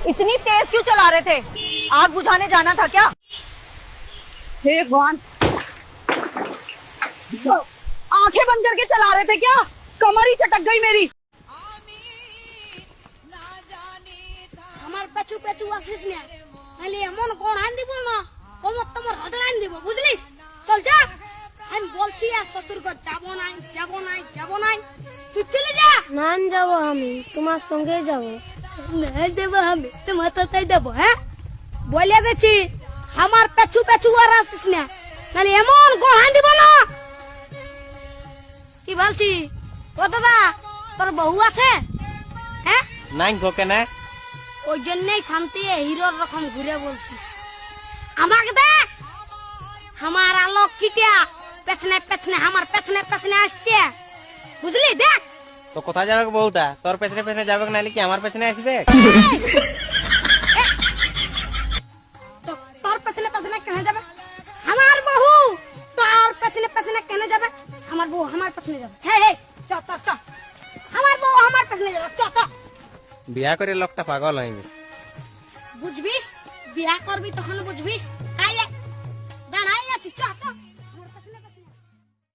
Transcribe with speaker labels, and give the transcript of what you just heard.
Speaker 1: इतनी तेज क्यों चला रहे थे? आग बुझाने जाना था क्या? हे भगवान, आंखें बंद करके चला रहे थे क्या? कमर ही चटक गई मेरी।
Speaker 2: আমার পেছু পেছু আসিস না, নাহলে এমন কোড়ান দিব না, কোমর তোমার হদড়ান দিব, বুঝলিস? চল যা, আমি বলছি আর শ্বশুর ঘর যাবো নাই, যাবো নাই, যাবো নাই, তুই চলে যা।
Speaker 3: না যাবো, আমি তোমার সঙ্গে যাবো।
Speaker 2: না দেবো আমি, তোমার তাই দেবো। হ্যাঁ বলে গেছি, আমার পেছু পেছু আর আসিস না, নাহলে এমন কোড়ান দিব না। কি বলছি? ও দাদা, তোর বউ আছে? হ্যাঁ
Speaker 4: নাই গো, কেন?
Speaker 2: ওই জন্যই শান্তি হিরোর রকম ঘুরে বলছিস। আমাকে দেখ, আমার আলোক কিটা পেছনে পেছনে, আমার পেছনে পেছনে আসছে, বুঝলি? দেখ
Speaker 4: তো কোথায় যাবে বউটা? তোর পেছনে পেছনে যাবে নাহলে কি আমার পেছনে আসবে?
Speaker 2: তোর পেছনে পেছনে কেন যাবে? আমার বউ তোর পেছনে পেছনে কেন যাবে? আমার বউ আমার পেছনে যাবে।
Speaker 1: हे च च च
Speaker 2: আমার বউ আমার পেছনে যাবে। চ চ,
Speaker 4: বিয়া করে লোকটা পাগল হয়ে গেছে।
Speaker 2: বুঝবিস? বিয়া করবি তখন বুঝবিস। আইলে দাঁড়াই আছি, চ চ।